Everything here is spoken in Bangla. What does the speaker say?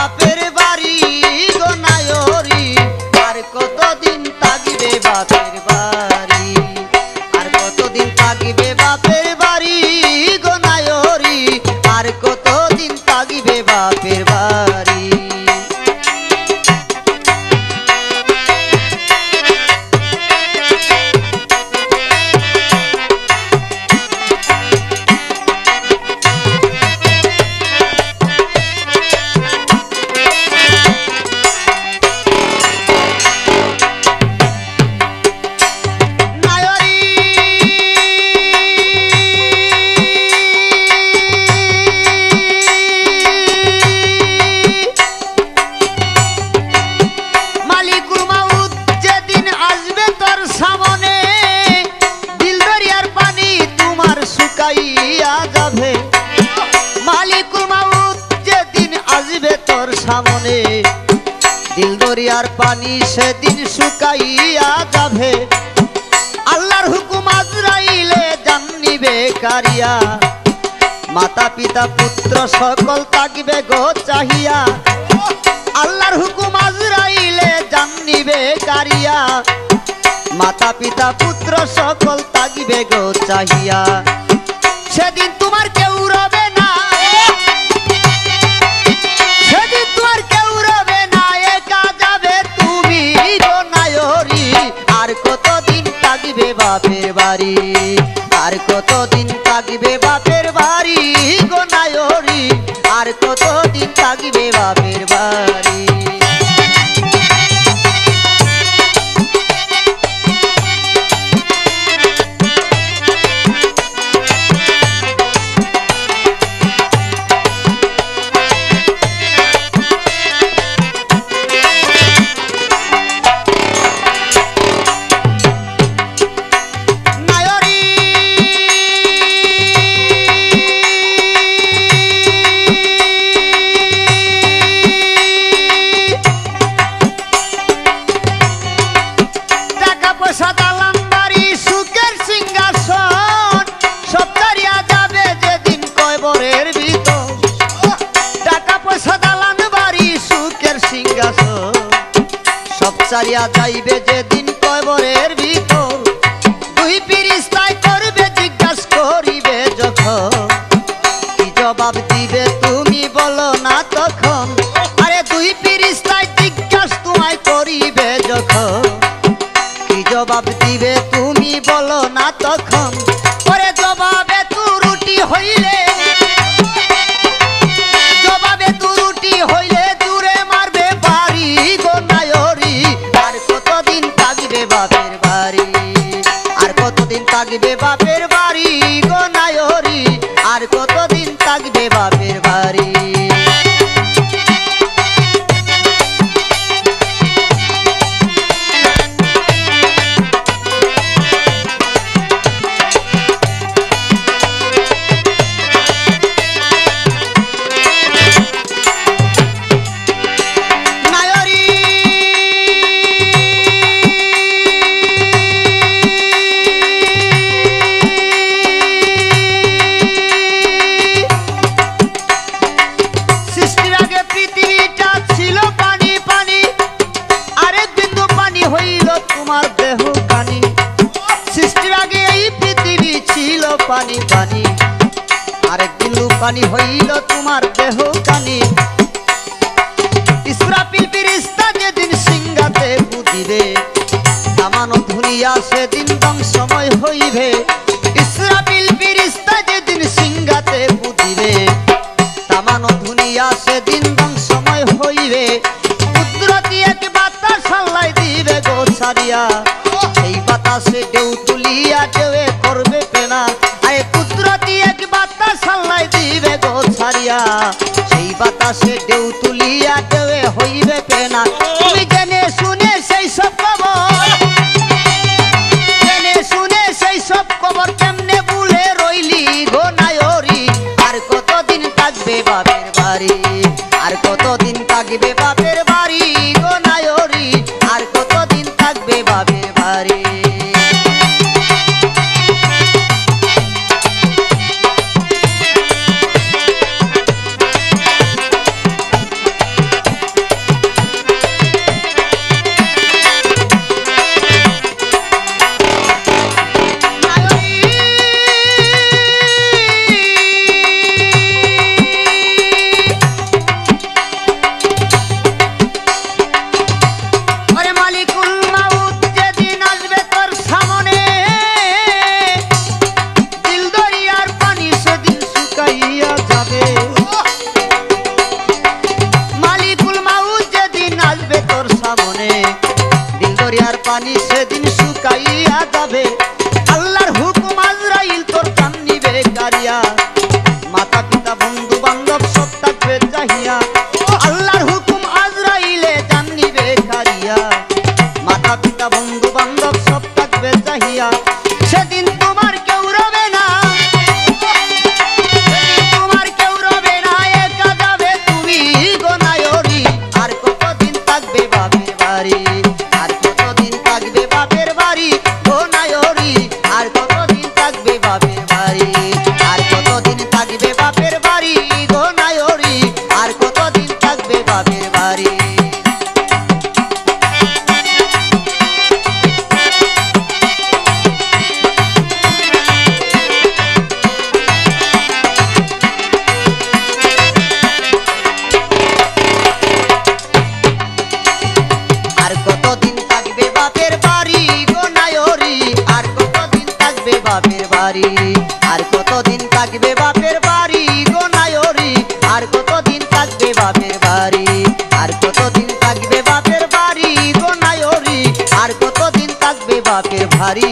বাপের বাড়ি গো নায়রি, আর কতদিন থাকিবে বাপের বাড়ি, আর কতদিন থাকিবে বাপের বাড়ি গো নায়রি, আর কতদিন থাকিবে বাপের বাড়ি। মালিকুল মাউত যেদিন আসবে তোর সামনে, দিল দরিয়ার পানি সেদিন শুকাইয়া যাবে। আল্লাহর হুকুম আজরাইলে জান নিবে কারিয়া, মাতা পিতা পুত্র সকল থাকবে গো চাহিয়া। আল্লাহর হুকুম আজরাইলে জান নিবে কারিয়া, মাতা পিতা পুত্র সকল থাকবে গো চাহিয়া। সেদিন তোমার কেউ রবে না, সেদিন তোমার কেউ রবে না, একা যাবে তুমি গো নায়রি, আর কতদিন থাকবে বাপের বাড়ি, আর কতদিন থাকবে বাপের বাড়ি গো নায়রি, আর কতদিন থাকবে বাপের বাড়ি। সারিয়া যাইবে যেদিন কবরের ভিতর, দুই ফেরেশতায় করবে জিজ্ঞাসা করিবে যখন, কি জবাব দিবে তুমি বলো না তখন। আরে দুই ফেরেশতায় জিজ্ঞাসা তোমায় করিবে যখন, কি জবাব দিবে তুমি বলো না তখন। ওরে জবাবে ত্রুটি হইলে, জবাবে ত্রুটি হইলে দূরে মারবে বাড়ি গো নায়রি, আর কতদিন থাকবে বাপের বাড়ি, আর কতদিন থাকবে বাপের বাড়ি গো নায়রি, আর কতদিন থাকবে বাপের বাড়ি। পানি পানি আরেক বিন্দু পানি হইল তোমার দেহ কানি। ইসরাফিল ফেরেশতা যেদিন সিংহাতে পুতিবে, তামানো দুনিয়া সেদিন ধ্বংসময় হইবে। ইসরাফিল ফেরেশতা যেদিন সিংহাতে পুতিবে, তামানো দুনিয়া সেদিন ধ্বংসময় হইবে। কুদরতি এক বাতাস আল্লাহ দিবে গো ছাড়িয়া, সেই বাতাসে ঢেউ তুলিয়া ঢেউয়ে করবে পেনা। আরে কুদরতি এক বাতাস আল্লাহ দিবে গো ছাড়িয়া, সেই বাতাসে ঢেউ তুলিয়া ঢেউয়ে হইবে পেনা। তুমি জেনে শুনে সেই সব খবর, জেনে শুনে সেই সব খবর কেমনে ভুলে রইলি গো নায়রি। আর কতদিন থাকবে বাপের বাড়ি, আর কতদিন থাকবে বাপের বাড়ি গো নায়রি, আর কতদিন থাকবে বাপের বাড়ি। পানি সেদিন শুকাইয়া যাবে আল্লাহর হুকুম আজরাইল তোর প্রাণ নিবে কারিয়া মাতা পিতা বন্ধু বান্ধব সব থাকবে চাহিয়া আল্লাহর হুকুম আজরাইলে জান নিবে কারিয়া মাতা পিতা বন্ধু বান্ধব সব থাকবে চাহিয়া সেদিন তোমার কেউ রবে না তোমার কেউ রবে না একা যাবে তুমি গো নায়রি আর কতদিন থাকবে বাপের বাড়ি আর কতদিন থাকবে বাপের বাড়ি গো নায়রি আর কতদিন থাকবে বাপের বাড়ি আর কতদিন থাকবে বাপের বাড়ি গো নায়রি আর কতদিন থাকবে বাপের বাড়ি বাপের বাড়ি আর কতদিন থাকবে বাপের বাড়ি গো নায়রি আর কতদিন থাকবে বাপের বাড়ি আর কতদিন থাকবে বাপের বাড়ি গো নায়রি আর কতদিন থাকবে বাপের বাড়ি।